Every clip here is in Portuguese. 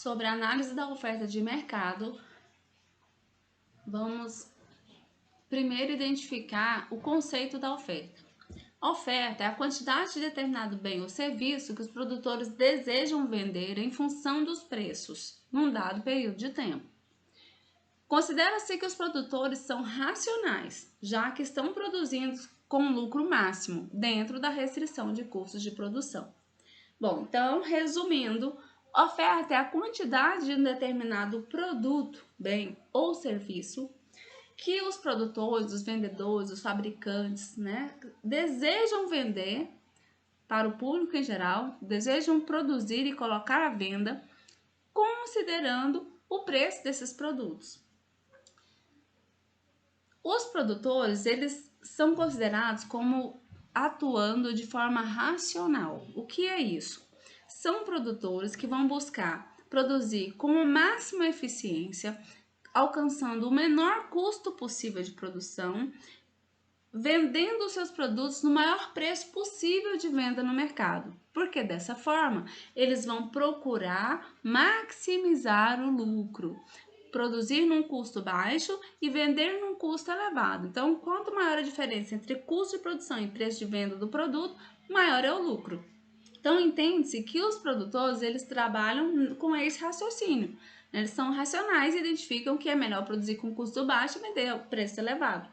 sobre a análise da oferta de mercado, vamos primeiro identificar o conceito da oferta. A oferta é a quantidade de determinado bem ou serviço que os produtores desejam vender em função dos preços, num dado período de tempo. Considera-se que os produtores são racionais, já que estão produzindo com lucro máximo, dentro da restrição de custos de produção. Bom, então, resumindo, oferta é a quantidade de um determinado produto, bem ou serviço que os produtores, os vendedores, os fabricantes, desejam vender para o público em geral, desejam produzir e colocar à venda, considerando o preço desses produtos. Os produtores, eles são considerados como atuando de forma racional. O que é isso? São produtores que vão buscar produzir com a máxima eficiência, alcançando o menor custo possível de produção, vendendo seus produtos no maior preço possível de venda no mercado. Porque dessa forma, eles vão procurar maximizar o lucro, produzir num custo baixo e vender num custo elevado. Então, quanto maior a diferença entre custo de produção e preço de venda do produto, maior é o lucro. Então, entende-se que os produtores, eles trabalham com esse raciocínio. Eles são racionais e identificam que é melhor produzir com custo baixo e vender a preço elevado.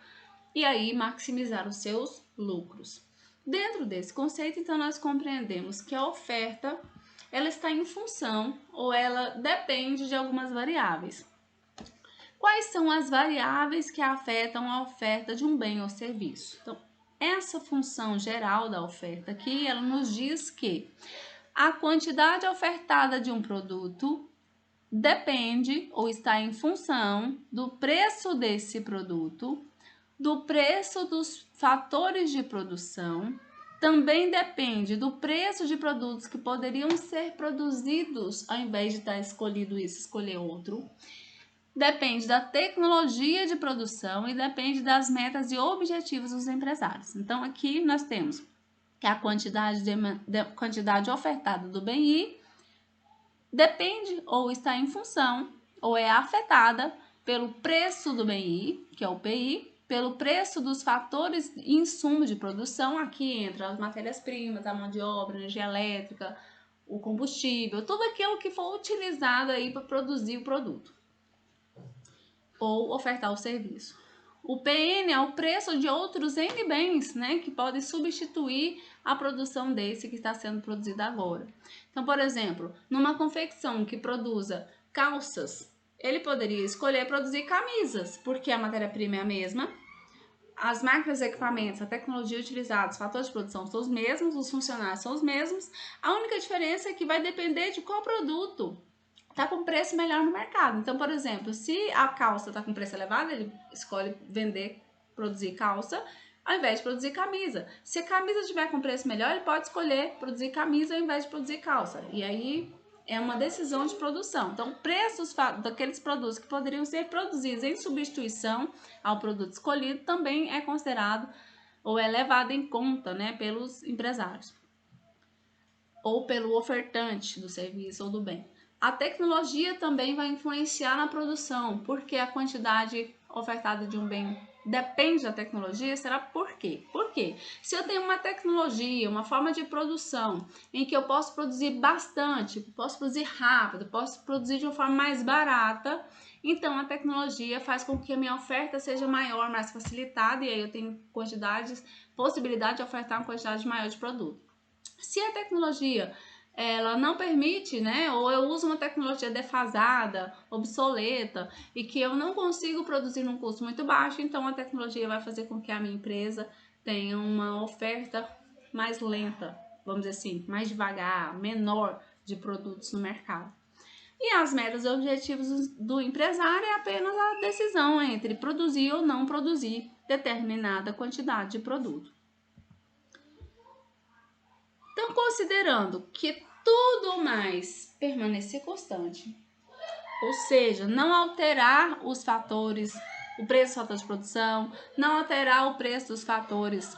E aí, maximizar os seus lucros. Dentro desse conceito, então, nós compreendemos que a oferta, ela está em função ou ela depende de algumas variáveis. Quais são as variáveis que afetam a oferta de um bem ou serviço? Então, essa função geral da oferta aqui, ela nos diz que a quantidade ofertada de um produto depende ou está em função do preço desse produto, do preço dos fatores de produção, também depende do preço de produtos que poderiam ser produzidos ao invés de estar escolhido isso, escolher outro. Depende da tecnologia de produção e depende das metas e objetivos dos empresários. Então, aqui nós temos que a quantidade ofertada do bem depende ou está em função ou é afetada pelo preço do bem que é o PI, pelo preço dos fatores e insumos de produção, aqui entra as matérias-primas, a mão de obra, a energia elétrica, o combustível, tudo aquilo que for utilizado aí para produzir o produto ou ofertar o serviço. O PN é o preço de outros N bens, que podem substituir a produção desse que está sendo produzido agora. Então, por exemplo, numa confecção que produza calças, ele poderia escolher produzir camisas, porque a matéria-prima é a mesma, as máquinas, equipamentos, a tecnologia utilizada, os fatores de produção são os mesmos, os funcionários são os mesmos, a única diferença é que vai depender de qual produto está com preço melhor no mercado. Então, por exemplo, se a calça está com preço elevado, ele escolhe produzir calça, ao invés de produzir camisa. Se a camisa estiver com preço melhor, ele pode escolher produzir camisa ao invés de produzir calça. E aí é uma decisão de produção. Então, preços daqueles produtos que poderiam ser produzidos em substituição ao produto escolhido também é considerado ou é levado em conta, pelos empresários ou pelo ofertante do serviço ou do bem. A tecnologia também vai influenciar na produção, porque a quantidade ofertada de um bem depende da tecnologia. Será por quê? Porque se eu tenho uma tecnologia, uma forma de produção em que eu posso produzir bastante, posso produzir rápido, posso produzir de uma forma mais barata, então a tecnologia faz com que a minha oferta seja maior, mais facilitada, e aí eu tenho possibilidade de ofertar uma quantidade maior de produto. Se a tecnologia ela não permite, ou eu uso uma tecnologia defasada, obsoleta, e que eu não consigo produzir num custo muito baixo, então a tecnologia vai fazer com que a minha empresa tenha uma oferta mais lenta, vamos dizer assim, mais devagar, menor de produtos no mercado. E as metas e objetivos do empresário é apenas a decisão entre produzir ou não produzir determinada quantidade de produto. Então, considerando que tudo mais permanecer constante, ou seja, não alterar os fatores, o preço dos fatores de produção, não alterar o preço dos fatores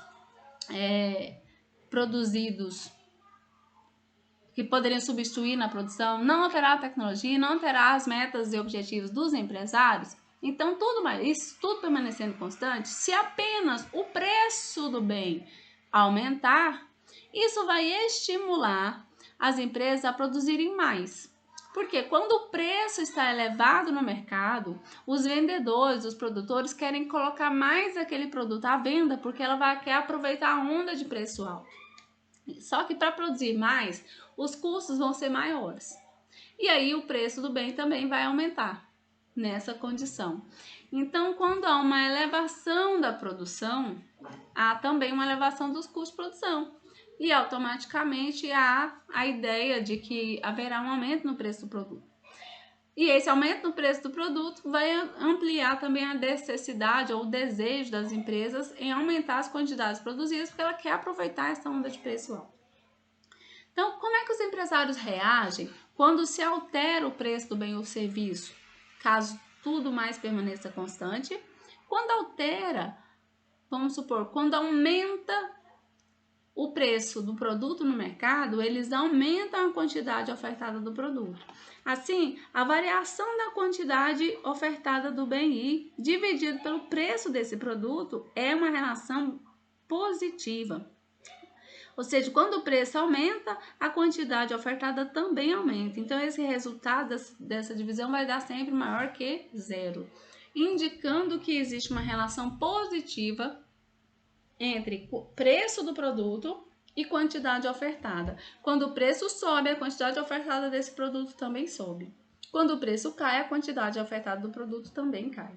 produzidos que poderiam substituir na produção, não alterar a tecnologia, não alterar as metas e objetivos dos empresários. Então, isso tudo permanecendo constante, se apenas o preço do bem aumentar, isso vai estimular as empresas a produzirem mais. Porque quando o preço está elevado no mercado, os vendedores, os produtores querem colocar mais aquele produto à venda porque ela quer aproveitar a onda de preço alto. Só que para produzir mais, os custos vão ser maiores. E aí o preço do bem também vai aumentar nessa condição. Então, quando há uma elevação da produção, há também uma elevação dos custos de produção. E automaticamente há a ideia de que haverá um aumento no preço do produto. E esse aumento no preço do produto vai ampliar também a necessidade ou o desejo das empresas em aumentar as quantidades produzidas, porque ela quer aproveitar essa onda de preço alto. Então, como é que os empresários reagem quando se altera o preço do bem ou serviço? Caso tudo mais permaneça constante. Quando altera, vamos supor, quando aumenta o preço do produto no mercado, eles aumentam a quantidade ofertada do produto. Assim, a variação da quantidade ofertada do bem dividido pelo preço desse produto é uma relação positiva. Ou seja, quando o preço aumenta, a quantidade ofertada também aumenta. Então, esse resultado dessa divisão vai dar sempre maior que zero, indicando que existe uma relação positiva entre o preço do produto e quantidade ofertada. Quando o preço sobe, a quantidade ofertada desse produto também sobe. Quando o preço cai, a quantidade ofertada do produto também cai.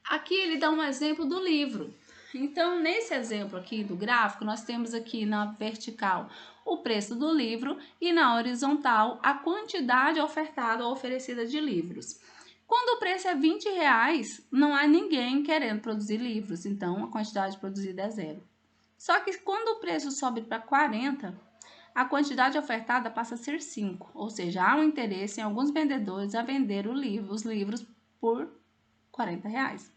Aqui ele dá um exemplo do livro. Então, nesse exemplo aqui do gráfico, nós temos aqui na vertical o preço do livro e na horizontal a quantidade ofertada ou oferecida de livros. Quando o preço é R$20, não há ninguém querendo produzir livros, então a quantidade produzida é zero. Só que quando o preço sobe para 40, a quantidade ofertada passa a ser 5, ou seja, há um interesse em alguns vendedores a vender os livros por R$40.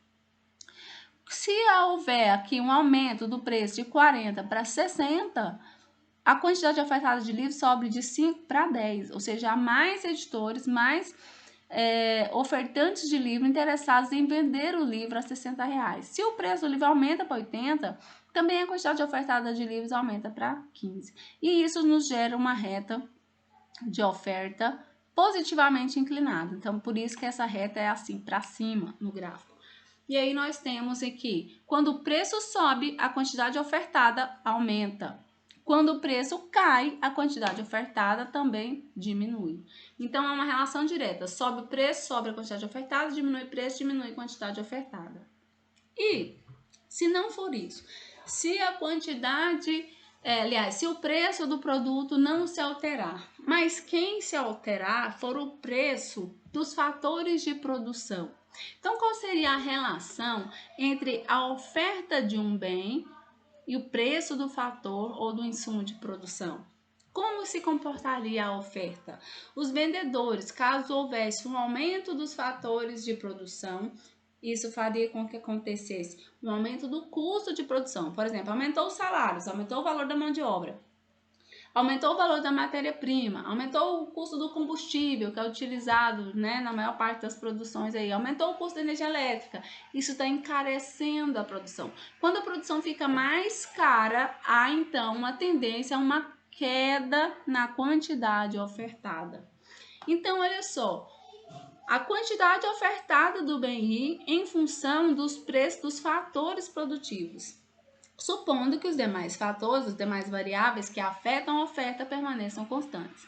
Se houver aqui um aumento do preço de 40 para 60, a quantidade ofertada de livros sobe de 5 para 10, ou seja, há mais editores, mais ofertantes de livro interessados em vender o livro a R$60. Se o preço do livro aumenta para 80, também a quantidade ofertada de livros aumenta para 15. E isso nos gera uma reta de oferta positivamente inclinada. Então, por isso que essa reta é assim, para cima no gráfico. E aí nós temos aqui, quando o preço sobe, a quantidade ofertada aumenta. Quando o preço cai, a quantidade ofertada também diminui. Então, é uma relação direta. Sobe o preço, sobe a quantidade ofertada, diminui o preço, diminui a quantidade ofertada. E, se não for isso, se a quantidade, se o preço do produto não se alterar, mas quem se alterar for o preço dos fatores de produção. Então, qual seria a relação entre a oferta de um bem e o preço do fator ou do insumo de produção? Como se comportaria a oferta? Os vendedores, caso houvesse um aumento dos fatores de produção, isso faria com que acontecesse um aumento do custo de produção. Por exemplo, aumentou os salários, aumentou o valor da mão de obra, aumentou o valor da matéria-prima, aumentou o custo do combustível que é utilizado, na maior parte das produções aí, aumentou o custo da energia elétrica. Isso está encarecendo a produção. Quando a produção fica mais cara, há então uma tendência a uma queda na quantidade ofertada. Então, olha só, a quantidade ofertada do bem em função dos preços dos fatores produtivos, supondo que os demais fatores, os demais variáveis que afetam a oferta permaneçam constantes.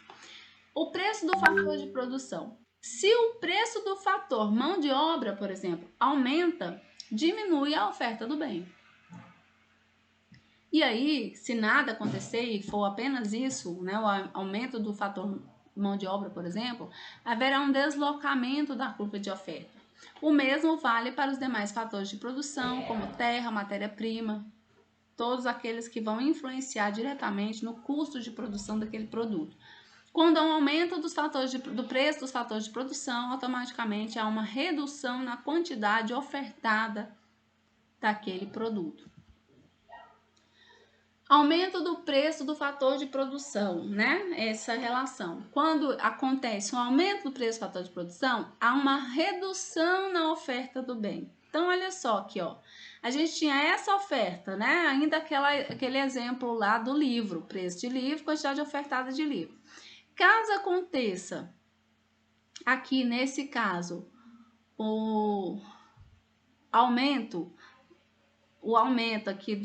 O preço do fator de produção. Se o preço do fator mão de obra, por exemplo, aumenta, diminui a oferta do bem. E aí, se nada acontecer e for apenas isso, o aumento do fator mão de obra, por exemplo, haverá um deslocamento da curva de oferta. O mesmo vale para os demais fatores de produção, como terra, matéria-prima, todos aqueles que vão influenciar diretamente no custo de produção daquele produto. Quando há um aumento do preço dos fatores de produção, automaticamente há uma redução na quantidade ofertada daquele produto. Aumento do preço do fator de produção, né? Essa relação. Quando acontece um aumento do preço do fator de produção, há uma redução na oferta do bem. Então, olha só aqui, ó. A gente tinha essa oferta, né? Ainda aquele exemplo lá do livro, preço de livro, quantidade ofertada de livro. Caso aconteça, aqui nesse caso, o aumento aqui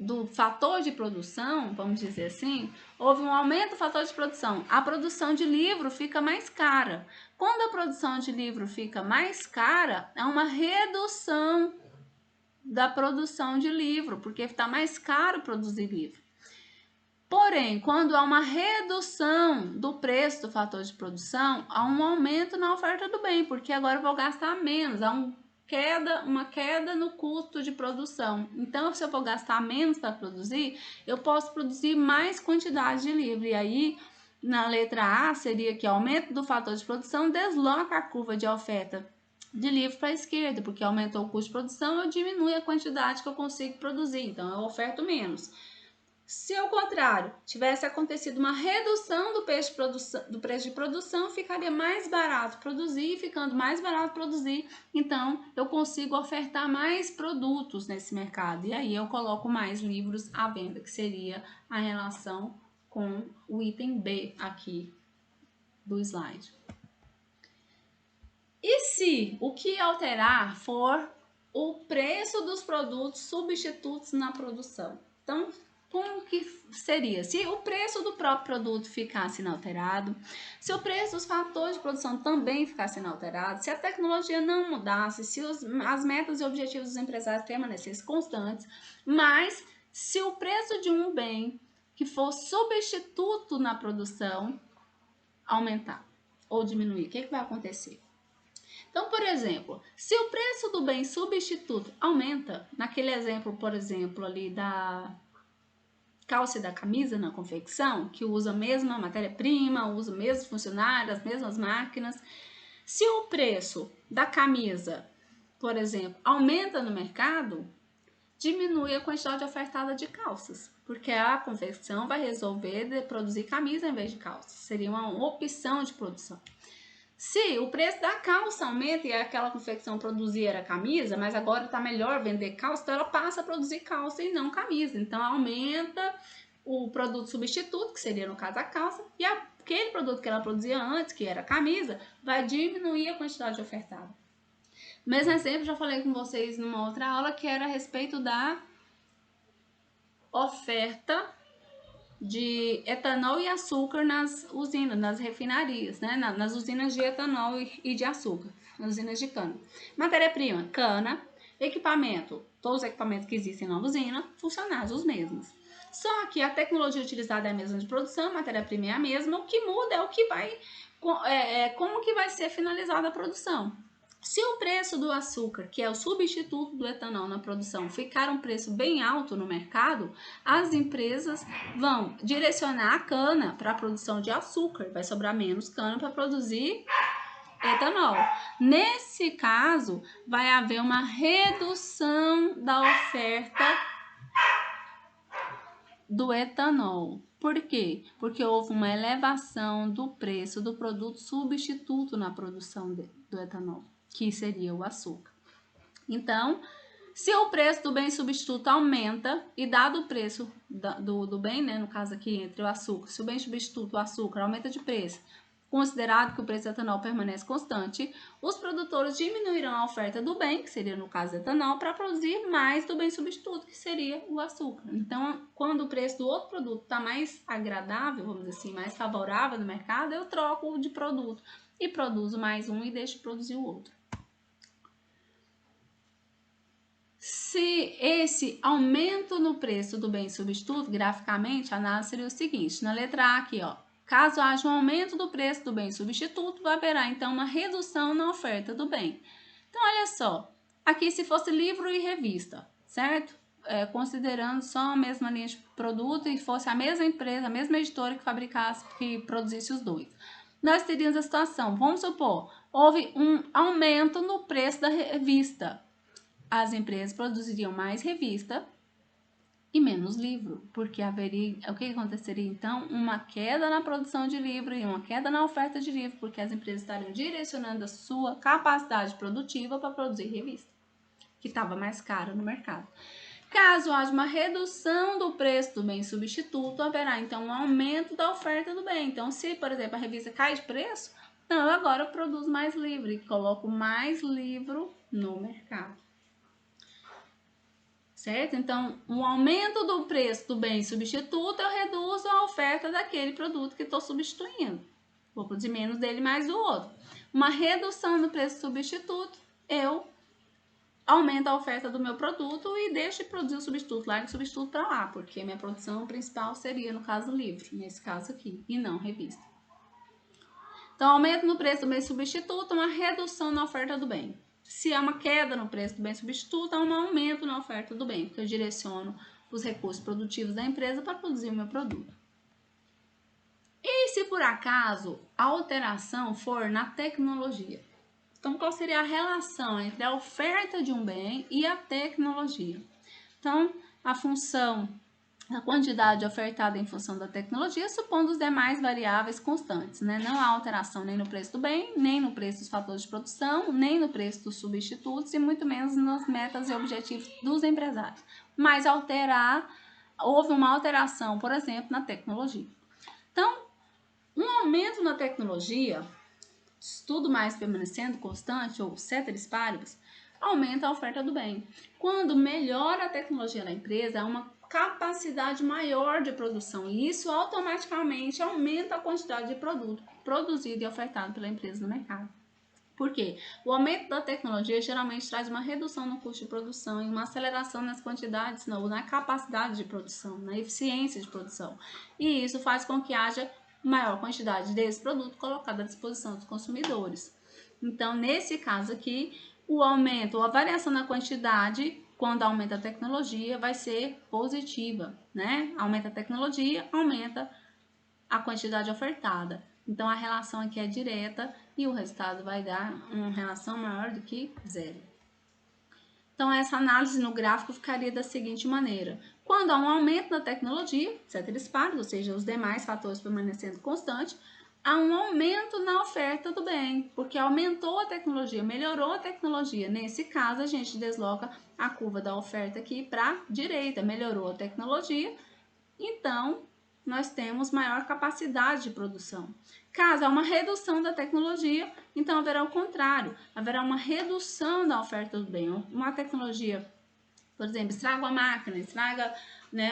do fator de produção, vamos dizer assim, houve um aumento do fator de produção. A produção de livro fica mais cara. Quando a produção de livro fica mais cara, há uma redução da produção de livro, porque está mais caro produzir livro. Porém, quando há uma redução do preço do fator de produção, há um aumento na oferta do bem, porque agora eu vou gastar menos, há uma queda no custo de produção. Então, se eu vou gastar menos para produzir, eu posso produzir mais quantidade de livro. E aí, na letra A, seria que aumento do fator de produção desloca a curva de oferta de livro para a esquerda, porque aumentou o custo de produção, eu diminui a quantidade que eu consigo produzir, então eu oferto menos. Se ao contrário tivesse acontecido uma redução do preço de produção, ficaria mais barato produzir, ficando mais barato produzir, então eu consigo ofertar mais produtos nesse mercado e aí eu coloco mais livros à venda, que seria a relação com o item B aqui do slide. E se o que alterar for o preço dos produtos substitutos na produção? Então, como que seria? Se o preço do próprio produto ficasse inalterado, se o preço dos fatores de produção também ficasse inalterado, se a tecnologia não mudasse, se as metas e objetivos dos empresários permanecessem constantes, mas se o preço de um bem que for substituto na produção aumentar ou diminuir, o que vai acontecer? Então, por exemplo, se o preço do bem substituto aumenta, naquele exemplo, por exemplo, ali da calça e da camisa na confecção, que usa a mesma matéria-prima, usa o mesmo funcionário, as mesmas máquinas. Se o preço da camisa, por exemplo, aumenta no mercado, diminui a quantidade ofertada de calças, porque a confecção vai resolver de produzir camisa em vez de calças. Seria uma opção de produção. Se o preço da calça aumenta e aquela confecção produzir era camisa, mas agora está melhor vender calça, então ela passa a produzir calça e não camisa. Então aumenta o produto substituto, que seria no caso a calça, e aquele produto que ela produzia antes, que era camisa, vai diminuir a quantidade ofertada. Mesmo exemplo, já falei com vocês numa outra aula, que era a respeito da oferta de etanol e açúcar nas usinas, nas refinarias, né? Nas usinas de etanol e de açúcar, nas usinas de cana. Matéria-prima, cana, equipamento, todos os equipamentos que existem na usina, funcionários os mesmos. Só que a tecnologia utilizada é a mesma de produção, a matéria-prima é a mesma, o que muda é o que vai, como que vai ser finalizada a produção. Se o preço do açúcar, que é o substituto do etanol na produção, ficar um preço bem alto no mercado, as empresas vão direcionar a cana para a produção de açúcar, vai sobrar menos cana para produzir etanol. Nesse caso, vai haver uma redução da oferta do etanol. Por quê? Porque houve uma elevação do preço do produto substituto na produção do etanol, que seria o açúcar. Então, se o preço do bem substituto aumenta e dado o preço do bem, né, no caso aqui entre o açúcar, se o bem substituto, o açúcar, aumenta de preço, considerado que o preço do etanol permanece constante, os produtores diminuirão a oferta do bem, que seria no caso do etanol, para produzir mais do bem substituto, que seria o açúcar. Então, quando o preço do outro produto está mais agradável, vamos dizer assim, mais favorável no mercado, eu troco de produto e produzo mais um e deixo de produzir o outro. Se esse aumento no preço do bem substituto, graficamente, a análise seria o seguinte, na letra A aqui, ó, caso haja um aumento do preço do bem substituto, haverá então uma redução na oferta do bem. Então, olha só, aqui se fosse livro e revista, certo? Considerando só a mesma linha de produto e fosse a mesma empresa, a mesma editora que fabricasse, que produzisse os dois. Nós teríamos a situação, vamos supor, houve um aumento no preço da revista. As empresas produziriam mais revista e menos livro, porque haveria, o que aconteceria então? Uma queda na produção de livro e uma queda na oferta de livro, porque as empresas estariam direcionando a sua capacidade produtiva para produzir revista, que estava mais cara no mercado. Caso haja uma redução do preço do bem substituto, haverá então um aumento da oferta do bem. Então, se, por exemplo, a revista cai de preço, então eu agora produzo mais livro e coloco mais livro no mercado. Certo? Então, um aumento do preço do bem substituto, eu reduzo a oferta daquele produto que estou substituindo. Vou produzir menos dele, mais do outro. Uma redução do preço substituto, eu aumento a oferta do meu produto e deixo de produzir o substituto, largo o substituto para lá, porque minha produção principal seria, no caso, livro, nesse caso aqui, e não revista. Então, aumento no preço do bem substituto, uma redução na oferta do bem. Se há uma queda no preço do bem substituto, há um aumento na oferta do bem, porque eu direciono os recursos produtivos da empresa para produzir o meu produto. E se por acaso a alteração for na tecnologia? Então, qual seria a relação entre a oferta de um bem e a tecnologia? Então, a função a quantidade ofertada em função da tecnologia, supondo os demais variáveis constantes, né? Não há alteração nem no preço do bem, nem no preço dos fatores de produção, nem no preço dos substitutos e muito menos nas metas e objetivos dos empresários. Mas houve uma alteração, por exemplo, na tecnologia. Então, um aumento na tecnologia, tudo mais permanecendo constante ou ceteris paribus, aumenta a oferta do bem. Quando melhora a tecnologia da empresa, há uma capacidade maior de produção e isso automaticamente aumenta a quantidade de produto produzido e ofertado pela empresa no mercado. Por quê? O aumento da tecnologia geralmente traz uma redução no custo de produção e uma aceleração nas quantidades, na capacidade de produção, na eficiência de produção. E isso faz com que haja maior quantidade desse produto colocado à disposição dos consumidores. Então, nesse caso aqui, o aumento ou a variação na quantidade, quando aumenta a tecnologia, vai ser positiva, né? Aumenta a tecnologia, aumenta a quantidade ofertada. Então, a relação aqui é direta e o resultado vai dar uma relação maior do que zero. Então, essa análise no gráfico ficaria da seguinte maneira. Quando há um aumento da tecnologia, ceteris paribus, ou seja, os demais fatores permanecendo constantes, há um aumento na oferta do bem, porque aumentou a tecnologia, melhorou a tecnologia. Nesse caso, a gente desloca a curva da oferta aqui para a direita, melhorou a tecnologia, então nós temos maior capacidade de produção. Caso há uma redução da tecnologia, então haverá o contrário, haverá uma redução da oferta do bem. Uma tecnologia, por exemplo, estraga uma máquina, estraga, né,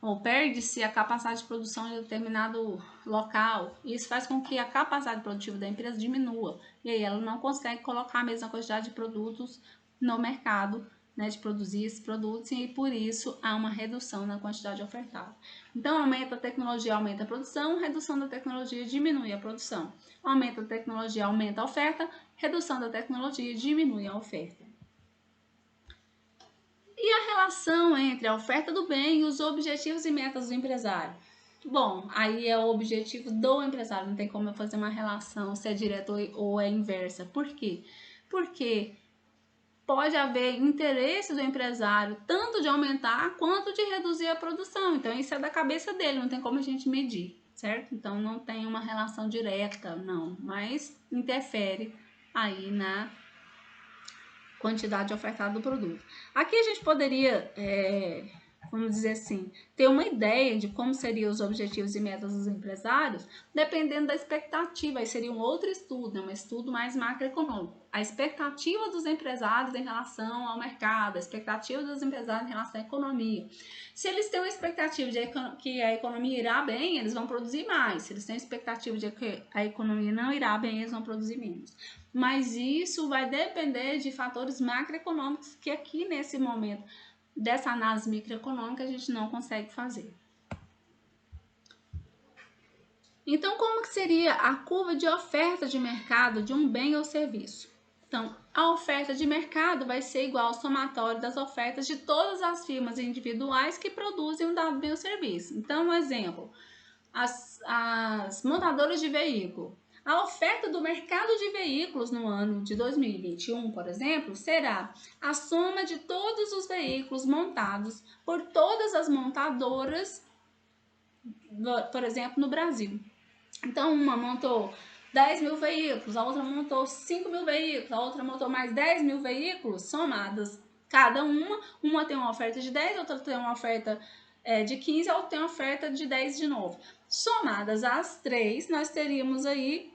ou perde-se a capacidade de produção de determinado local. Isso faz com que a capacidade produtiva da empresa diminua. E aí ela não consegue colocar a mesma quantidade de produtos no mercado, né, de produzir esses produtos, e por isso há uma redução na quantidade ofertada. Então, aumenta a tecnologia, aumenta a produção, redução da tecnologia diminui a produção. Aumenta a tecnologia, aumenta a oferta, redução da tecnologia diminui a oferta. E a relação entre a oferta do bem e os objetivos e metas do empresário? Bom, aí é o objetivo do empresário, não tem como eu fazer uma relação se é direta ou é inversa. Por quê? Porque pode haver interesse do empresário tanto de aumentar quanto de reduzir a produção. Então, isso é da cabeça dele, não tem como a gente medir, certo? Então, não tem uma relação direta, não, mas interfere aí na quantidade ofertada do produto. Aqui a gente poderia, vamos dizer assim, ter uma ideia de como seriam os objetivos e metas dos empresários, dependendo da expectativa. Aí seria um outro estudo, né? Um estudo mais macroeconômico. A expectativa dos empresários em relação ao mercado, a expectativa dos empresários em relação à economia. Se eles têm uma expectativa de que a economia irá bem, eles vão produzir mais. Se eles têm a expectativa de que a economia não irá bem, eles vão produzir menos. Mas isso vai depender de fatores macroeconômicos que aqui nesse momento dessa análise microeconômica a gente não consegue fazer. Então, como que seria a curva de oferta de mercado de um bem ou serviço? Então, a oferta de mercado vai ser igual ao somatório das ofertas de todas as firmas individuais que produzem um dado bem ou serviço. Então, um exemplo, as montadoras de veículo. A oferta do mercado de veículos no ano de 2021, por exemplo, será a soma de todos os veículos montados por todas as montadoras, por exemplo, no Brasil. Então, uma montou 10 mil veículos, a outra montou 5 mil veículos, a outra montou mais 10 mil veículos, somadas cada uma tem uma oferta de 10, outra tem uma oferta de 15, a outra tem uma oferta de 10 de novo. Somadas as três, nós teríamos aí,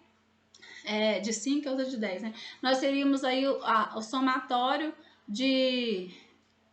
de 5 e outra de 10, né? Nós teríamos aí o somatório de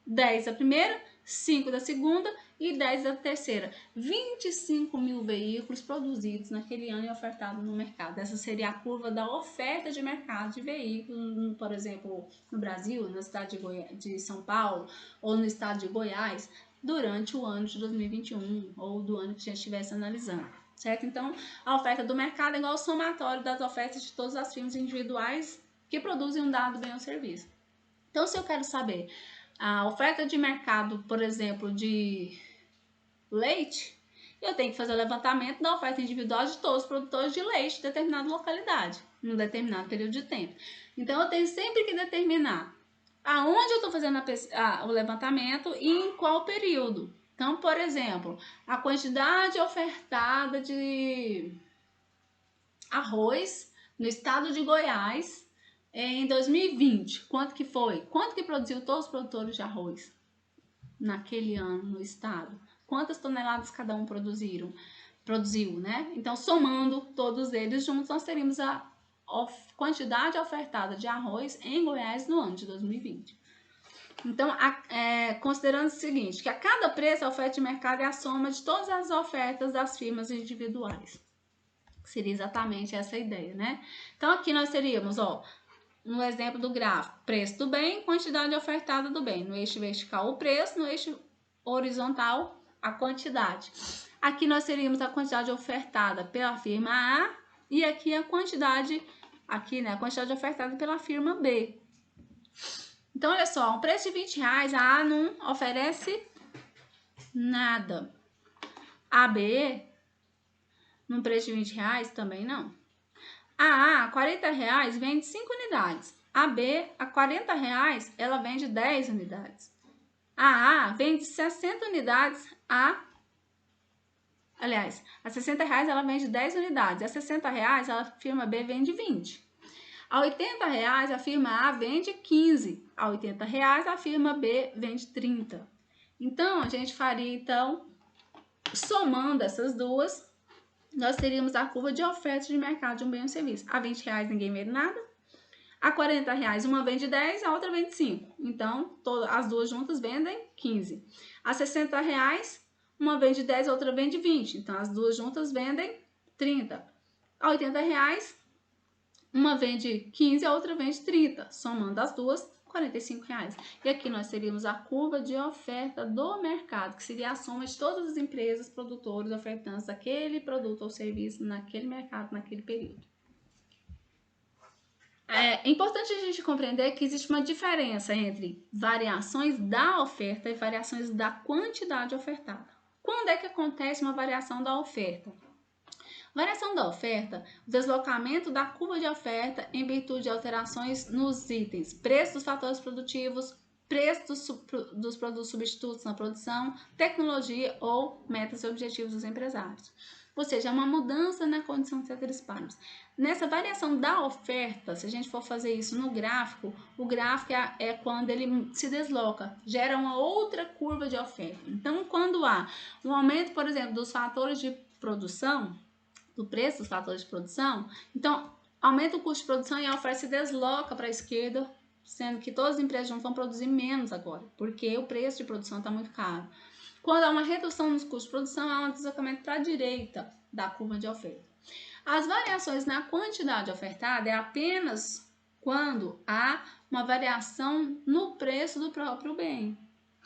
10 da primeira, 5 da segunda e 10 da terceira. 25 mil veículos produzidos naquele ano e ofertados no mercado. Essa seria a curva da oferta de mercado de veículos, por exemplo, no Brasil, na cidade de São Paulo ou no estado de Goiás, durante o ano de 2021 ou do ano que a gente estivesse analisando. Certo? Então, a oferta do mercado é igual ao somatório das ofertas de todas as firmas individuais que produzem um dado bem ou serviço. Então, se eu quero saber a oferta de mercado, por exemplo, de leite, eu tenho que fazer o levantamento da oferta individual de todos os produtores de leite de determinada localidade, num determinado período de tempo. Então, eu tenho sempre que determinar aonde eu estou fazendo o levantamento e em qual período. Então, por exemplo, a quantidade ofertada de arroz no estado de Goiás em 2020, quanto que foi? Quanto que produziu todos os produtores de arroz naquele ano no estado? Quantas toneladas cada um produziu, né? Então, somando todos eles juntos, nós teríamos a quantidade ofertada de arroz em Goiás no ano de 2020. Então, considerando o seguinte, que a cada preço, a oferta de mercado é a soma de todas as ofertas das firmas individuais. Seria exatamente essa a ideia, né? Então, aqui nós teríamos, no exemplo do gráfico, preço do bem, quantidade ofertada do bem. No eixo vertical, o preço, no eixo horizontal, a quantidade. Aqui nós teríamos a quantidade ofertada pela firma A e aqui a quantidade, né, a quantidade ofertada pela firma B. Então, olha só, um preço de R$20, a A não oferece nada. A B, num preço de R$20, também não. A A, R$40, vende 5 unidades. A B, a R$40, ela vende 10 unidades. A A vende 60 unidades aliás, a R$60 ela vende 10 unidades. A R$60 a firma B vende 20. A R$80 a firma A vende 15. A R$80 a firma B vende 30. Então, a gente faria, somando essas duas, nós teríamos a curva de oferta de mercado de um bem ou serviço. A R$20 ninguém vende nada. A R$40 uma vende 10, a outra vende 5. Então, as duas juntas vendem 15. A R$60, uma vende 10, a outra vende 20. Então, as duas juntas vendem 30. A R$80, uma vende 15, a outra vende 30. Somando as duas, R$45. E aqui nós teríamos a curva de oferta do mercado, que seria a soma de todas as empresas produtoras ofertantes aquele produto ou serviço naquele mercado, naquele período. É importante a gente compreender que existe uma diferença entre variações da oferta e variações da quantidade ofertada. Quando é que acontece uma variação da oferta? Variação da oferta, o deslocamento da curva de oferta em virtude de alterações nos itens, preço dos fatores produtivos, preço dos produtos substitutos na produção, tecnologia ou metas e objetivos dos empresários. Ou seja, é uma mudança na condição de setores pares. Nessa variação da oferta, se a gente for fazer isso no gráfico, o gráfico é quando ele se desloca, gera uma outra curva de oferta. Então, quando há um aumento, por exemplo, dos fatores de produção, do preço dos fatores de produção, então aumenta o custo de produção e a oferta se desloca para a esquerda, sendo que todas as empresas juntas vão produzir menos agora, porque o preço de produção está muito caro. Quando há uma redução nos custos de produção, há um deslocamento para a direita da curva de oferta. As variações na quantidade ofertada é apenas quando há uma variação no preço do próprio bem.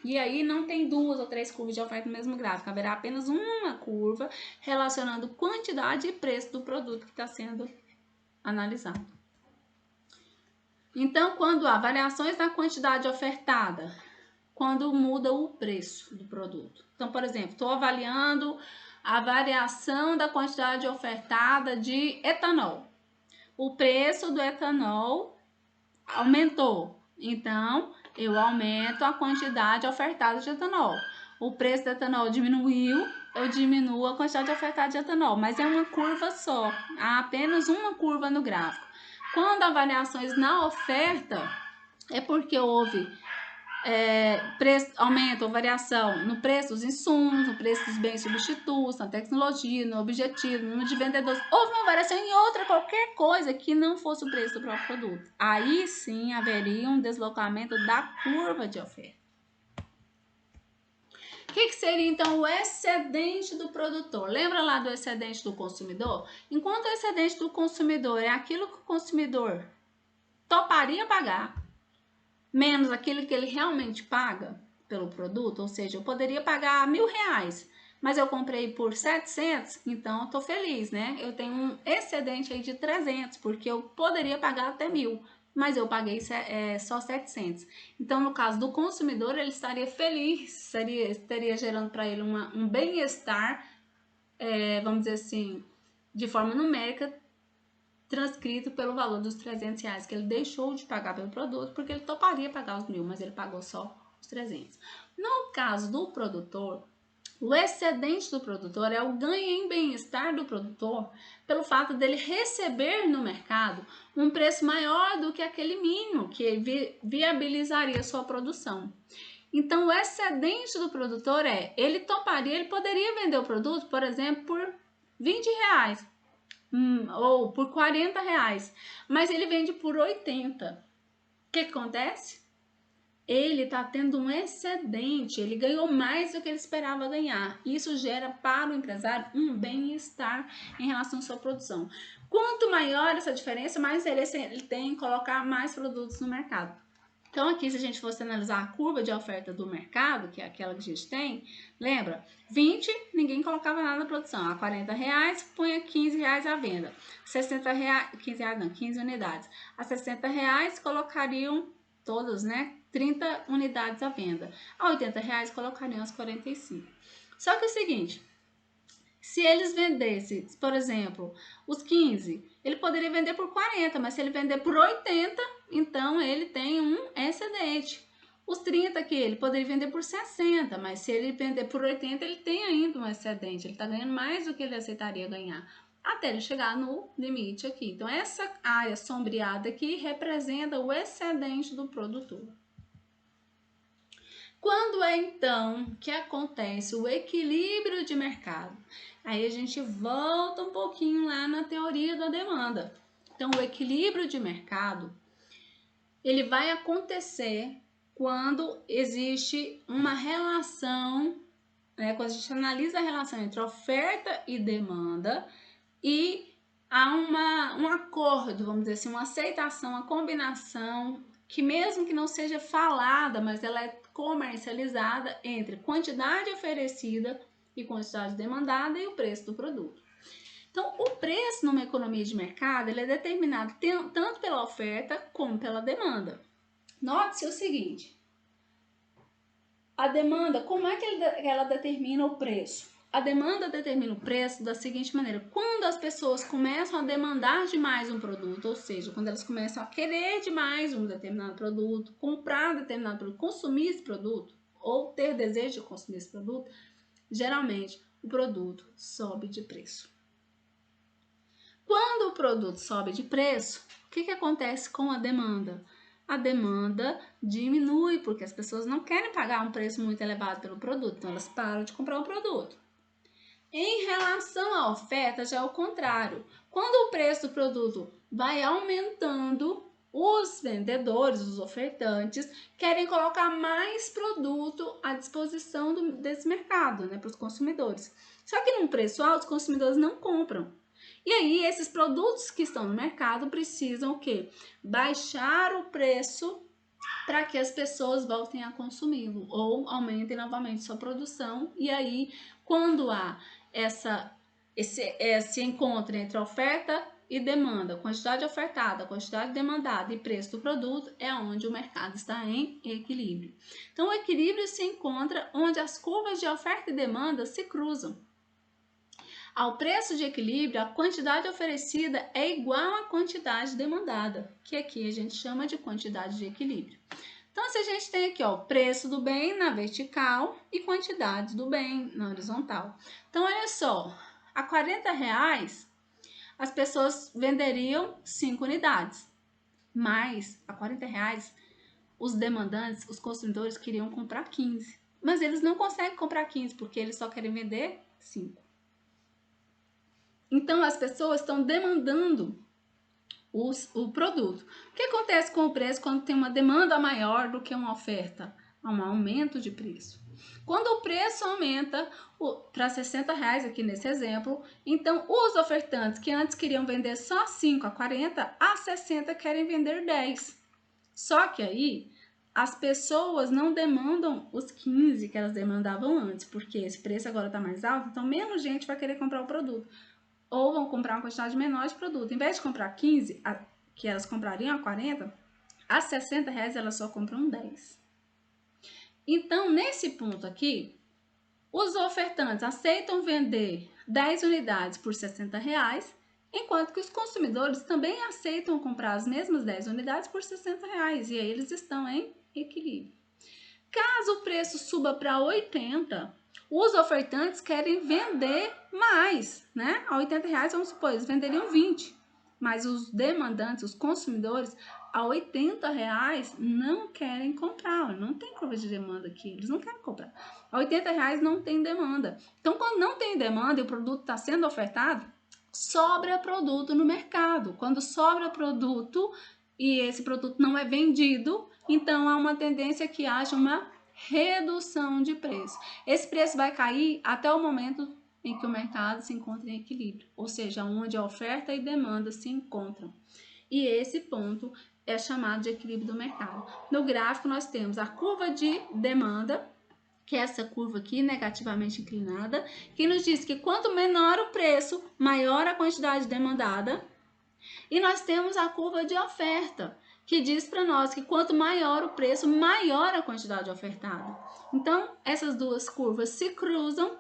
E aí não tem 2 ou 3 curvas de oferta no mesmo gráfico, haverá apenas uma curva relacionando quantidade e preço do produto que está sendo analisado. Então, quando há variações na quantidade ofertada, quando muda o preço do produto. Então, por exemplo, estou avaliando a variação da quantidade ofertada de etanol. o preço do etanol aumentou, então eu aumento a quantidade ofertada de etanol. O preço do etanol diminuiu, eu diminuo a quantidade ofertada de etanol, mas é uma curva só, há apenas uma curva no gráfico. Quando há variações na oferta, é porque houve aumento ou variação no preço dos insumos, no preço dos bens substitutos, na tecnologia, no objetivo, no número de vendedores. Houve uma variação em outra, qualquer coisa que não fosse o preço do próprio produto. Aí sim haveria um deslocamento da curva de oferta. O que seria então o excedente do produtor? Lembra lá do excedente do consumidor? Enquanto o excedente do consumidor é aquilo que o consumidor toparia pagar, menos aquilo que ele realmente paga pelo produto, ou seja, eu poderia pagar R$1.000, mas eu comprei por 700, então eu tô feliz, né? Eu tenho um excedente aí de 300, porque eu poderia pagar até 1.000, mas eu paguei só 700. Então, no caso do consumidor, ele estaria feliz, estaria gerando para ele um bem-estar, vamos dizer assim, de forma numérica, transcrito pelo valor dos R$300 que ele deixou de pagar pelo produto, porque ele toparia pagar os 1.000, mas ele pagou só os 300. No caso do produtor, o excedente do produtor é o ganho em bem-estar do produtor pelo fato dele receber no mercado um preço maior do que aquele mínimo que viabilizaria sua produção. Então, o excedente do produtor ele poderia vender o produto, por exemplo, por R$20, ou por R$40, mas ele vende por 80. O que acontece? Ele está tendo um excedente, ele ganhou mais do que ele esperava ganhar. Isso gera para o empresário um bem-estar em relação à sua produção. Quanto maior essa diferença, mais interesse ele tem em colocar mais produtos no mercado. Então, aqui, se a gente fosse analisar a curva de oferta do mercado, que é aquela que a gente tem, lembra? 20, ninguém colocava nada na produção. A R$40, punha R$15 à venda. 60 reais, 15 reais não, 15 unidades. A R$60 colocariam todos, né? 30 unidades à venda. A R$80 colocariam as 45. Só que é o seguinte, se eles vendessem, por exemplo, os 15, ele poderia vender por 40, mas se ele vender por 80, então ele tem um excedente. Os 30 aqui, ele poderia vender por 60, mas se ele vender por 80, ele tem ainda um excedente. Ele está ganhando mais do que ele aceitaria ganhar, até ele chegar no limite aqui. Então, essa área sombreada aqui representa o excedente do produtor. Quando é então que acontece o equilíbrio de mercado? Aí a gente volta um pouquinho lá na teoria da demanda. Então, o equilíbrio de mercado, ele vai acontecer quando existe uma relação, quando a gente analisa a relação entre oferta e demanda e há um acordo, vamos dizer assim, uma aceitação, uma combinação que mesmo que não seja falada, mas ela é comercializada entre quantidade oferecida e quantidade demandada e o preço do produto. Então, o preço numa economia de mercado ele é determinado tanto pela oferta como pela demanda. Note-se o seguinte, a demanda, como é que ela determina o preço? A demanda determina o preço da seguinte maneira, quando as pessoas começam a demandar demais um produto, ou seja, quando elas começam a querer demais um determinado produto, comprar determinado produto, consumir esse produto, ou ter desejo de consumir esse produto, geralmente o produto sobe de preço. Quando o produto sobe de preço, o que acontece com a demanda? A demanda diminui, porque as pessoas não querem pagar um preço muito elevado pelo produto, então elas param de comprar o produto. Em relação à oferta, já é o contrário. Quando o preço do produto vai aumentando, os vendedores, os ofertantes, querem colocar mais produto à disposição desse mercado, para os consumidores. Só que num preço alto, os consumidores não compram. E aí, esses produtos que estão no mercado precisam o quê? Baixar o preço para que as pessoas voltem a consumi-lo ou aumentem novamente sua produção. E aí, quando há esse encontro entre oferta e demanda, quantidade ofertada, quantidade demandada e preço do produto, é onde o mercado está em equilíbrio. Então, o equilíbrio se encontra onde as curvas de oferta e demanda se cruzam. Ao preço de equilíbrio, a quantidade oferecida é igual à quantidade demandada, que aqui a gente chama de quantidade de equilíbrio. Então, se a gente tem aqui, ó, preço do bem na vertical e quantidade do bem na horizontal. Então, olha só, a R$40, as pessoas venderiam 5 unidades, mas a R$40, os demandantes, os consumidores queriam comprar 15, mas eles não conseguem comprar 15 porque eles só querem vender 5. Então, as pessoas estão demandando o produto. O que acontece com o preço quando tem uma demanda maior do que uma oferta? Há um aumento de preço. Quando o preço aumenta para R$60 aqui nesse exemplo, então os ofertantes que antes queriam vender só 5 a 40, a 60 querem vender 10. Só que aí as pessoas não demandam os 15 que elas demandavam antes, porque esse preço agora está mais alto, então menos gente vai querer comprar o produto. Ou vão comprar uma quantidade menor de produto. Em vez de comprar 15, que elas comprariam a 40, a R$60 elas só compram 10. Então, nesse ponto aqui, os ofertantes aceitam vender 10 unidades por R$60, enquanto que os consumidores também aceitam comprar as mesmas 10 unidades por R$60, e aí eles estão em equilíbrio. Caso o preço suba para 80, os ofertantes querem vender mais, né? A R$80, vamos supor, eles venderiam 20. Mas os demandantes, os consumidores, a R$80 não querem comprar. Não tem curva de demanda aqui, eles não querem comprar. A R$80 não tem demanda. Então, quando não tem demanda e o produto está sendo ofertado, sobra produto no mercado. Quando sobra produto e esse produto não é vendido, então há uma tendência que haja uma redução de preço. Esse preço vai cair até o momento em que o mercado se encontra em equilíbrio, ou seja, onde a oferta e demanda se encontram. E esse ponto é chamado de equilíbrio do mercado. No gráfico nós temos a curva de demanda, que é essa curva aqui negativamente inclinada, que nos diz que quanto menor o preço, maior a quantidade demandada. E nós temos a curva de oferta, que diz para nós que quanto maior o preço, maior a quantidade ofertada. Então, essas duas curvas se cruzam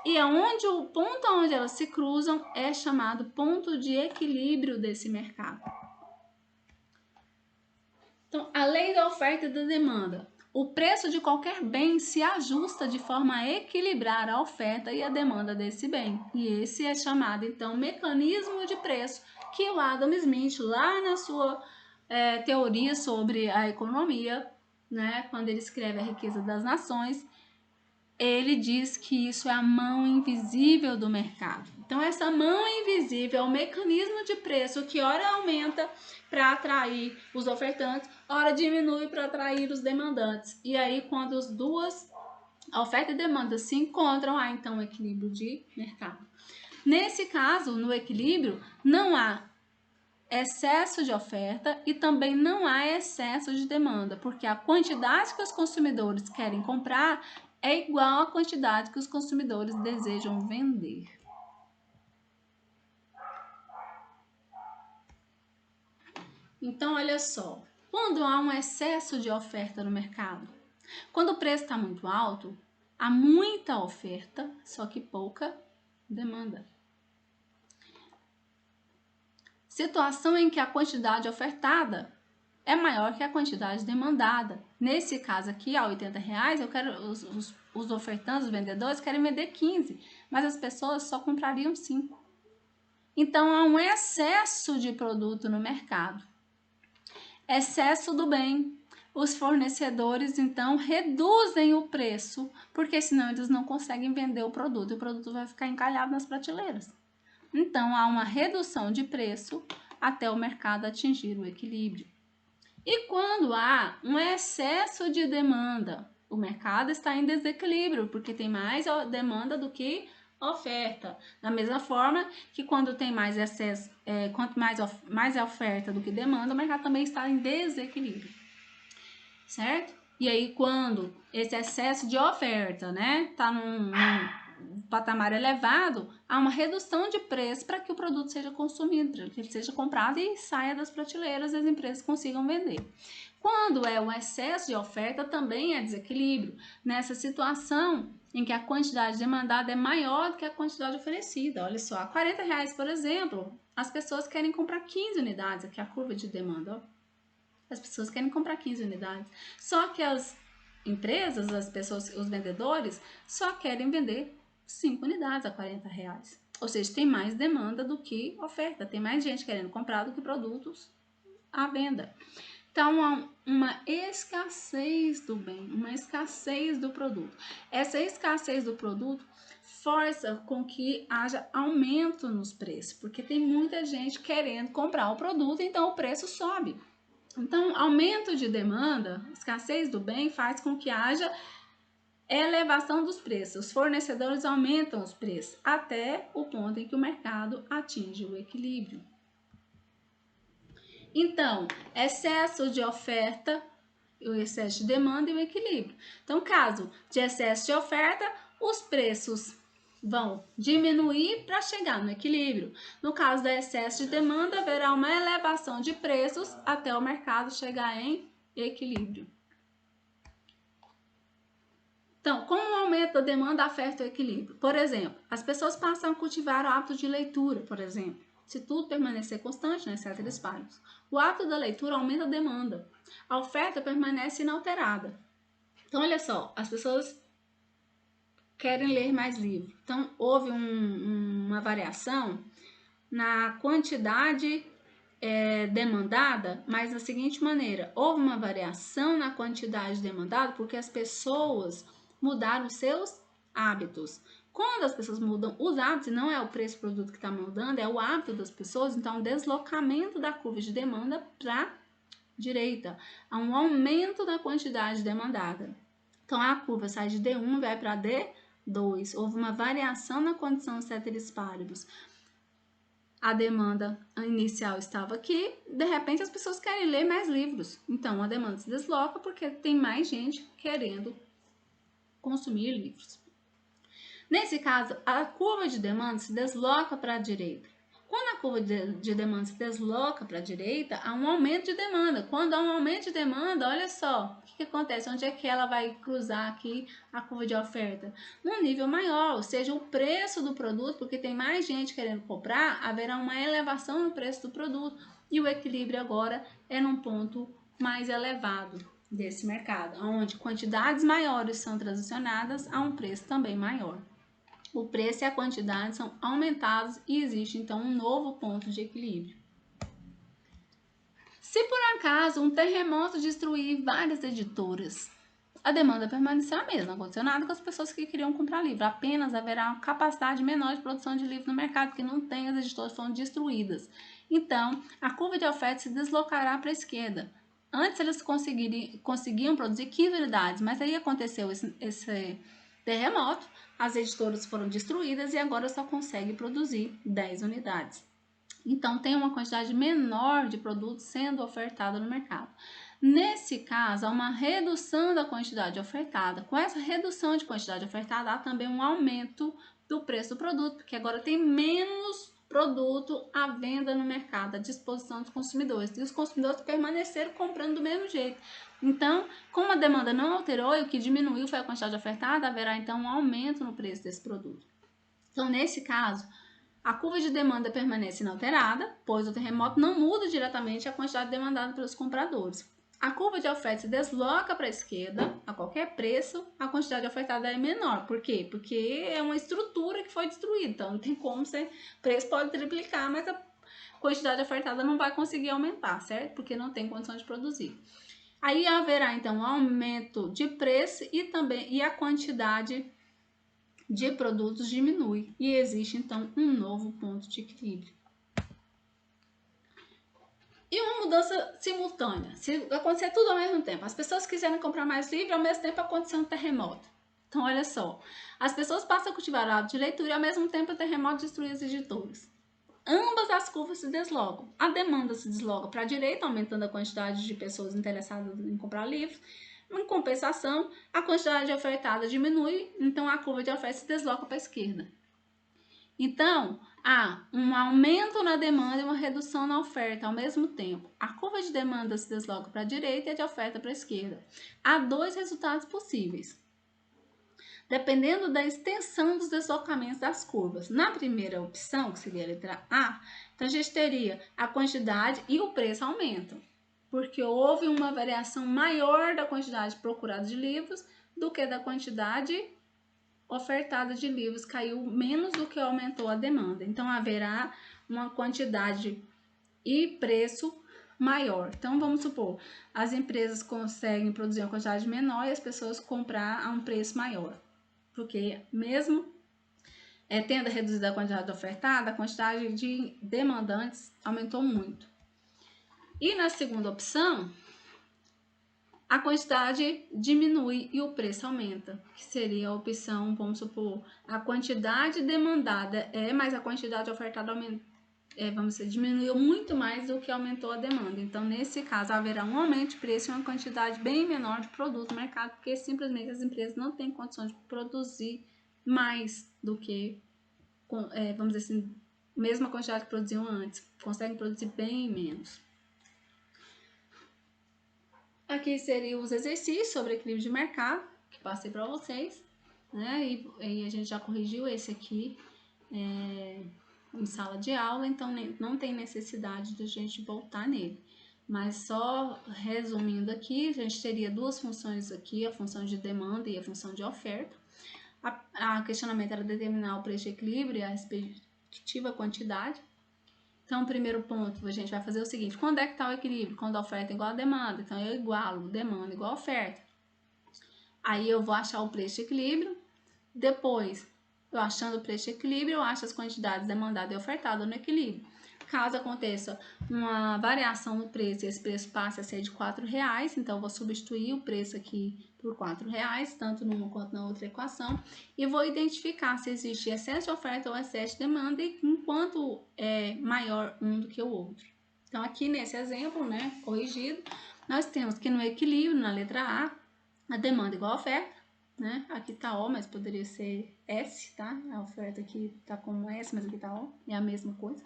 e o ponto onde elas se cruzam é chamado ponto de equilíbrio desse mercado. Então, a lei da oferta e da demanda. O preço de qualquer bem se ajusta de forma a equilibrar a oferta e a demanda desse bem. E esse é chamado, então, mecanismo de preço, que o Adam Smith, lá na sua teoria sobre a economia, né, quando ele escreve A Riqueza das Nações, ele diz que isso é a mão invisível do mercado. Então, essa mão invisível é o mecanismo de preço que ora aumenta para atrair os ofertantes, ora diminui para atrair os demandantes. E aí, quando as duas, a oferta e demanda, se encontram, há então um equilíbrio de mercado. Nesse caso, no equilíbrio, não há excesso de oferta e também não há excesso de demanda, porque a quantidade que os consumidores querem comprar é igual à quantidade que os consumidores desejam vender. Então, olha só, quando há um excesso de oferta no mercado, quando o preço está muito alto, há muita oferta, só que pouca demanda. Situação em que a quantidade ofertada é maior que a quantidade demandada. Nesse caso aqui, a R$80, os ofertantes, os vendedores, querem vender 15, mas as pessoas só comprariam 5. Então, há um excesso de produto no mercado. Excesso do bem. Os fornecedores, então, reduzem o preço, porque senão eles não conseguem vender o produto e o produto vai ficar encalhado nas prateleiras. Então, há uma redução de preço até o mercado atingir o equilíbrio. E quando há um excesso de demanda, o mercado está em desequilíbrio, porque tem mais demanda do que oferta. Da mesma forma que quando tem mais excesso, quanto mais é oferta do que demanda, o mercado também está em desequilíbrio, certo? E aí, quando esse excesso de oferta, né, tá patamar elevado, há uma redução de preço para que o produto seja consumido, para que ele seja comprado e saia das prateleiras e as empresas consigam vender. Quando é um excesso de oferta, também é desequilíbrio. Nessa situação em que a quantidade demandada é maior do que a quantidade oferecida. Olha só, a R$40, por exemplo, as pessoas querem comprar 15 unidades, aqui é a curva de demanda, ó. As pessoas querem comprar 15 unidades. Só que as empresas, as pessoas, os vendedores, só querem vender 5 unidades a R$40. Ou seja, tem mais demanda do que oferta, tem mais gente querendo comprar do que produtos à venda. Então, há uma escassez do bem, uma escassez do produto. Essa escassez do produto força com que haja aumento nos preços, porque tem muita gente querendo comprar o produto, então o preço sobe. Então, aumento de demanda, escassez do bem, faz com que haja elevação dos preços. Os fornecedores aumentam os preços até o ponto em que o mercado atinge o equilíbrio. Então, excesso de oferta, o excesso de demanda e o equilíbrio. Então, caso de excesso de oferta, os preços vão diminuir para chegar no equilíbrio. No caso do excesso de demanda, haverá uma elevação de preços até o mercado chegar em equilíbrio. Então, como o aumento da demanda afeta o equilíbrio? Por exemplo, as pessoas passam a cultivar o hábito de leitura, por exemplo. Se tudo permanecer constante, né, ceteris paribus. O hábito da leitura aumenta a demanda. A oferta permanece inalterada. Então, olha só, as pessoas querem ler mais livros. Então, houve uma variação na quantidade demandada, mas da seguinte maneira, houve uma variação na quantidade demandada porque as pessoas mudaram os seus hábitos. Quando as pessoas mudam os hábitos, e não é o preço do produto que está mudando, é o hábito das pessoas, então o deslocamento da curva de demanda para a direita, há um aumento da quantidade demandada. Então a curva sai de D1 e vai para D2. Houve uma variação na condição ceteris paribus. A demanda inicial estava aqui, de repente as pessoas querem ler mais livros. Então a demanda se desloca porque tem mais gente querendo consumir livros. Nesse caso, a curva de demanda se desloca para a direita. Quando a curva de demanda se desloca para a direita, há um aumento de demanda. Quando há um aumento de demanda, olha só, o que acontece? Onde é que ela vai cruzar aqui a curva de oferta? Num nível maior, ou seja, o preço do produto, porque tem mais gente querendo comprar, haverá uma elevação no preço do produto. E o equilíbrio agora é num ponto mais elevado desse mercado, onde quantidades maiores são transacionadas a um preço também maior. O preço e a quantidade são aumentados e existe então um novo ponto de equilíbrio. Se por acaso um terremoto destruir várias editoras, a demanda permaneceu a mesma, não aconteceu nada com as pessoas que queriam comprar livro, apenas haverá uma capacidade menor de produção de livro no mercado, porque não tem, as editoras foram destruídas. Então, a curva de oferta se deslocará para a esquerda. Antes eles conseguiam produzir 15 unidades, mas aí aconteceu esse terremoto, as editoras foram destruídas e agora só consegue produzir 10 unidades. Então, tem uma quantidade menor de produtos sendo ofertada no mercado. Nesse caso, há uma redução da quantidade ofertada. Com essa redução de quantidade ofertada, há também um aumento do preço do produto, porque agora tem menos produto à venda no mercado, à disposição dos consumidores. E os consumidores permaneceram comprando do mesmo jeito. Então, como a demanda não alterou e o que diminuiu foi a quantidade ofertada, haverá então um aumento no preço desse produto. Então, nesse caso, a curva de demanda permanece inalterada, pois o terremoto não muda diretamente a quantidade demandada pelos compradores. A curva de oferta se desloca para a esquerda, a qualquer preço, a quantidade ofertada é menor. Por quê? Porque é uma estrutura que foi destruída, então não tem como ser, o preço pode triplicar, mas a quantidade ofertada não vai conseguir aumentar, certo? Porque não tem condição de produzir. Aí haverá então um aumento de preço e a quantidade de produtos diminui e existe então um novo ponto de equilíbrio. E uma mudança simultânea, se acontecer tudo ao mesmo tempo, as pessoas quiserem comprar mais livro, ao mesmo tempo acontecer um terremoto. Então olha só, as pessoas passam a cultivar o hábito de leitura e ao mesmo tempo o terremoto destrui as editoras. Ambas as curvas se deslocam. A demanda se desloca para a direita, aumentando a quantidade de pessoas interessadas em comprar livros, Em compensação, a quantidade ofertada diminui, então a curva de oferta se desloca para a esquerda. Então, há um aumento na demanda e uma redução na oferta ao mesmo tempo. A curva de demanda se desloca para a direita e a de oferta para a esquerda. Há dois resultados possíveis, dependendo da extensão dos deslocamentos das curvas. Na primeira opção, que seria a letra A, então a gente teria a quantidade e o preço aumentam, porque houve uma variação maior da quantidade procurada de livros do que da quantidade ofertada de livros, caiu menos do que aumentou a demanda. Então, haverá uma quantidade e preço maior. Então, vamos supor, as empresas conseguem produzir uma quantidade menor e as pessoas comprar a um preço maior. Porque mesmo tendo reduzido a quantidade ofertada, a quantidade de demandantes aumentou muito. E na segunda opção, a quantidade diminui e o preço aumenta, que seria a opção, vamos supor, a quantidade demandada mas a quantidade ofertada diminuiu muito mais do que aumentou a demanda. Então, nesse caso, haverá um aumento de preço e uma quantidade bem menor de produto no mercado, porque simplesmente as empresas não têm condições de produzir mais do que, vamos dizer assim, mesma quantidade que produziam antes, conseguem produzir bem menos. Aqui seriam os exercícios sobre equilíbrio de mercado, que passei para vocês, né? E a gente já corrigiu esse aqui em sala de aula, então não tem necessidade de a gente voltar nele. Mas só resumindo aqui, a gente teria duas funções aqui, a função de demanda e a função de oferta. A questionamento era determinar o preço de equilíbrio e a respectiva quantidade. Então, o primeiro ponto, a gente vai fazer o seguinte: quando é que está o equilíbrio? Quando a oferta é igual a demanda. Então, eu igualo demanda igual a oferta. Aí, eu vou achar o preço de equilíbrio. Depois, eu achando o preço de equilíbrio, eu acho as quantidades demandadas e ofertadas no equilíbrio. Caso aconteça uma variação no preço e esse preço passe a ser de R$4, então eu vou substituir o preço aqui por R$4, tanto numa quanto na outra equação, e vou identificar se existe excesso de oferta ou excesso de demanda e enquanto é maior um do que o outro. Então, aqui nesse exemplo, né, corrigido, nós temos que no equilíbrio, na letra A demanda igual a oferta, né? Aqui tá O, mas poderia ser S, tá? A oferta aqui tá como S, mas aqui tá O, é a mesma coisa.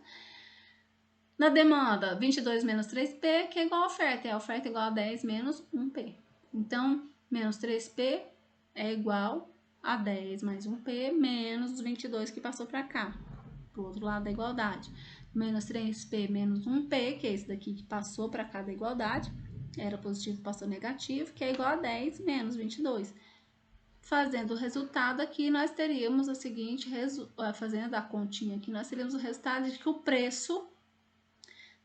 Na demanda, 22 menos 3P, que é igual a oferta. A oferta é igual a 10 menos 1P. Então, menos 3P é igual a 10 mais 1P menos os 22 que passou para cá, pro outro lado da igualdade. Menos 3P menos 1P, que é esse daqui que passou para cá da igualdade, era positivo, passou negativo, que é igual a 10 menos 22. Fazendo o resultado aqui, nós teríamos o seguinte, fazendo a continha aqui, nós teríamos o resultado de que o preço,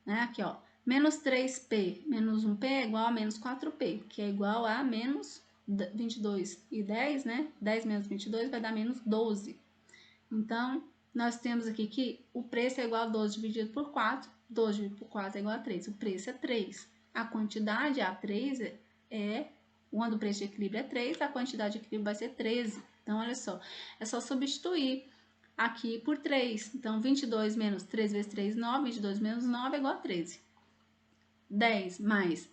né, aqui ó, menos 3P menos 1P é igual a menos 4P, que é igual a menos 22 e 10, né, 10 menos 22 vai dar menos 12. Então, nós temos aqui que o preço é igual a 12 dividido por 4, 12 dividido por 4 é igual a 3, o preço é 3. A quantidade, A3, quando o preço de equilíbrio é 3, a quantidade de equilíbrio vai ser 13. Então, olha só, é só substituir aqui por 3. Então, 22 menos 3 vezes 3, 9. 22 menos 9 é igual a 13. 10 mais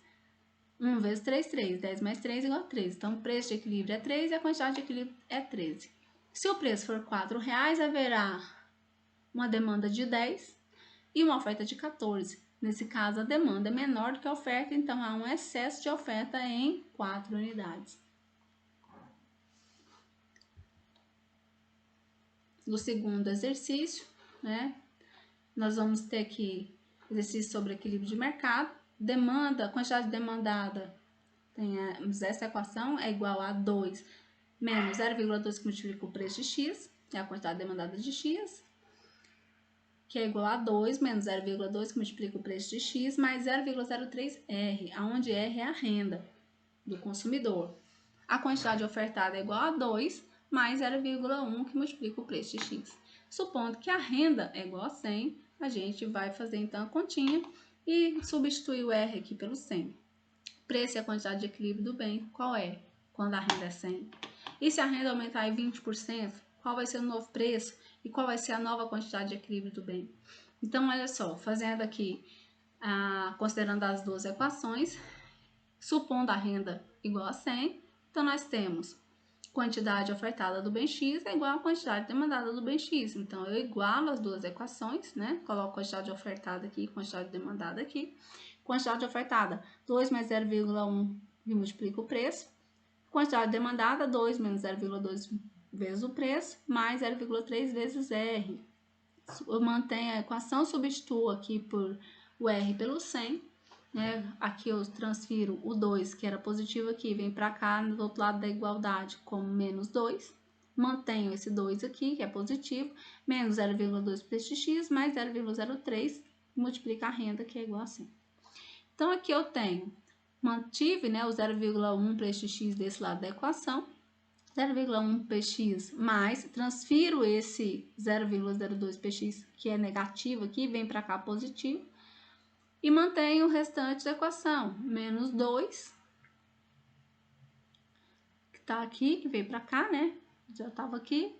1 vezes 3, 3. 10 mais 3 é igual a 13. Então, o preço de equilíbrio é 13 e a quantidade de equilíbrio é 13. Se o preço for R$4, haverá uma demanda de 10 e uma oferta de 14. Nesse caso, a demanda é menor do que a oferta, então há um excesso de oferta em 4 unidades. No segundo exercício, né, nós vamos ter aqui exercício sobre equilíbrio de mercado. Demanda, quantidade demandada, temos essa equação, é igual a 2 menos 0,2 que multiplica o preço de x, é a quantidade demandada de x, que é igual a 2 menos 0,2 que multiplica o preço de x, mais 0,03R, onde R é a renda do consumidor. A quantidade ofertada é igual a 2 mais 0,1 que multiplica o preço de x. Supondo que a renda é igual a 100, a gente vai fazer então a continha e substituir o R aqui pelo 100. Preço é a quantidade de equilíbrio do bem, qual é? Quando a renda é 100. E se a renda aumentar em 20%, qual vai ser o novo preço e qual vai ser a nova quantidade de equilíbrio do bem? Então, olha só, fazendo aqui, considerando as duas equações, supondo a renda igual a 100. Então, nós temos quantidade ofertada do bem X é igual a quantidade demandada do bem X. Então, eu igualo as duas equações, né? Coloco quantidade ofertada aqui e quantidade demandada aqui. Quantidade ofertada, 2 mais 0,1 e multiplico o preço. Quantidade demandada, 2 menos 0,2 vezes o preço, mais 0,3 vezes R. Eu mantenho a equação, substituo aqui por o R pelo 100. Né? Aqui eu transfiro o 2, que era positivo aqui, vem para cá, do outro lado da igualdade, como menos 2. Mantenho esse 2 aqui, que é positivo, menos 0,2 para este x, mais 0,03, multiplica a renda, que é igual a 100. Então, aqui eu tenho, mantive, né, o 0,1 para este x desse lado da equação, 0,1 px mais, transfiro esse 0,02 px, que é negativo aqui, vem para cá positivo, e mantenho o restante da equação, menos 2, que está aqui, que veio para cá, né? Já estava aqui,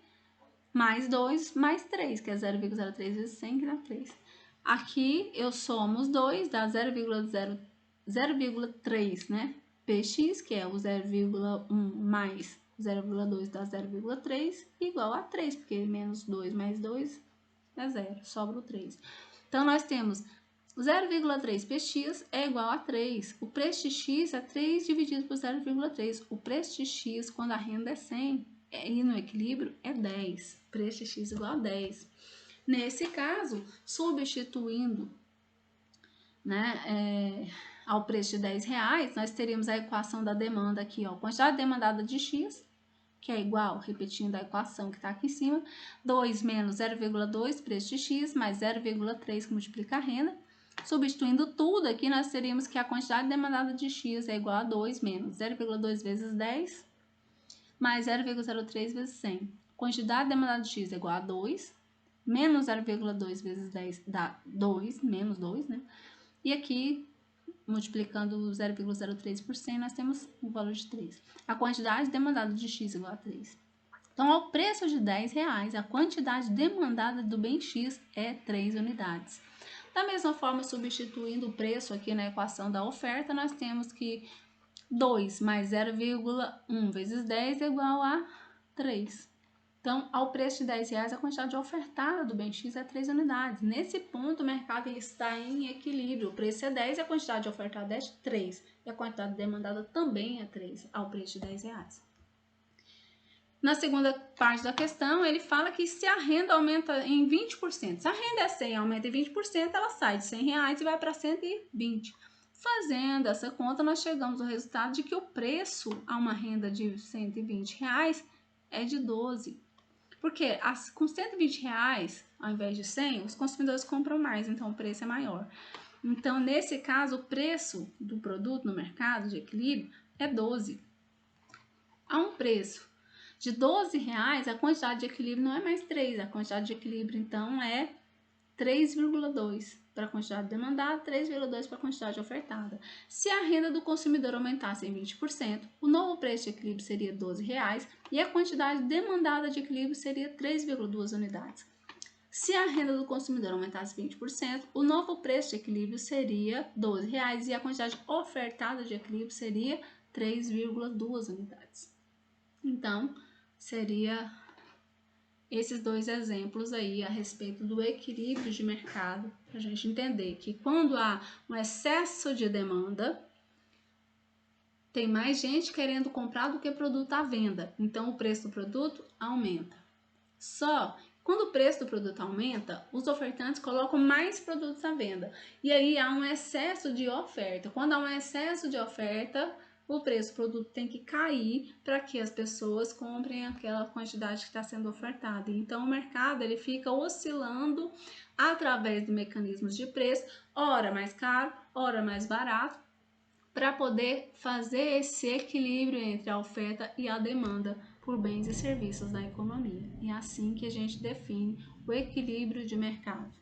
mais 2, mais 3, que é 0,03 vezes 100, que dá 3. Aqui eu somo os 2, dá 0,3, né? Px, que é o 0,1 mais 0,2 dá 0,3, igual a 3, porque menos 2 mais 2 é 0, sobra o 3. Então, nós temos 0,3 px é igual a 3. O preço de x é 3 dividido por 0,3. O preço de x, quando a renda é 100 e no equilíbrio, é 10. Preço de x igual a 10. Nesse caso, substituindo, né, ao preço de 10 reais, nós teríamos a equação da demanda aqui, ó, quantidade demandada de x, que é igual, repetindo a equação que está aqui em cima, 2 menos 0,2, preço de x, mais 0,3, que multiplica a renda. Substituindo tudo aqui, nós teríamos que a quantidade demandada de x é igual a 2 menos 0,2 vezes 10, mais 0,03 vezes 100. Quantidade demandada de x é igual a 2, menos 0,2 vezes 10 dá 2, menos 2, né? E aqui, multiplicando 0,03 por 100, nós temos o valor de 3. A quantidade demandada de x é igual a 3. Então, ao preço de 10 reais, a quantidade demandada do bem x é 3 unidades. Da mesma forma, substituindo o preço aqui na equação da oferta, nós temos que 2 mais 0,1 vezes 10 é igual a 3. Então, ao preço de 10 reais, a quantidade ofertada do bem X é 3 unidades. Nesse ponto, o mercado está em equilíbrio. O preço é 10 e a quantidade ofertada é 3. E a quantidade demandada também é 3, ao preço de 10 reais. Na segunda parte da questão, ele fala que se a renda aumenta em 20%, se a renda é 100 e aumenta em 20%, ela sai de 100 reais e vai para 120. Fazendo essa conta, nós chegamos ao resultado de que o preço a uma renda de 120 reais é de 12. Porque com 120 reais, ao invés de 100, os consumidores compram mais, então o preço é maior. Então, nesse caso, o preço do produto no mercado de equilíbrio é 12. A um preço de 12 reais, a quantidade de equilíbrio não é mais 3, a quantidade de equilíbrio, então, é 3,2 para a quantidade demandada, 3,2 para a quantidade ofertada. Se a renda do consumidor aumentasse em 20%, o novo preço de equilíbrio seria 12 reais e a quantidade demandada de equilíbrio seria 3,2 unidades. Se a renda do consumidor aumentasse 20%, o novo preço de equilíbrio seria 12 reais e a quantidade ofertada de equilíbrio seria 3,2 unidades. Então, seria esses dois exemplos aí a respeito do equilíbrio de mercado, para a gente entender que quando há um excesso de demanda, tem mais gente querendo comprar do que produto à venda, então o preço do produto aumenta. Só quando o preço do produto aumenta, os ofertantes colocam mais produtos à venda, e aí há um excesso de oferta. Quando há um excesso de oferta, o preço do produto tem que cair para que as pessoas comprem aquela quantidade que está sendo ofertada. Então, o mercado ele fica oscilando através de mecanismos de preço, ora mais caro, ora mais barato, para poder fazer esse equilíbrio entre a oferta e a demanda por bens e serviços na economia. E é assim que a gente define o equilíbrio de mercado.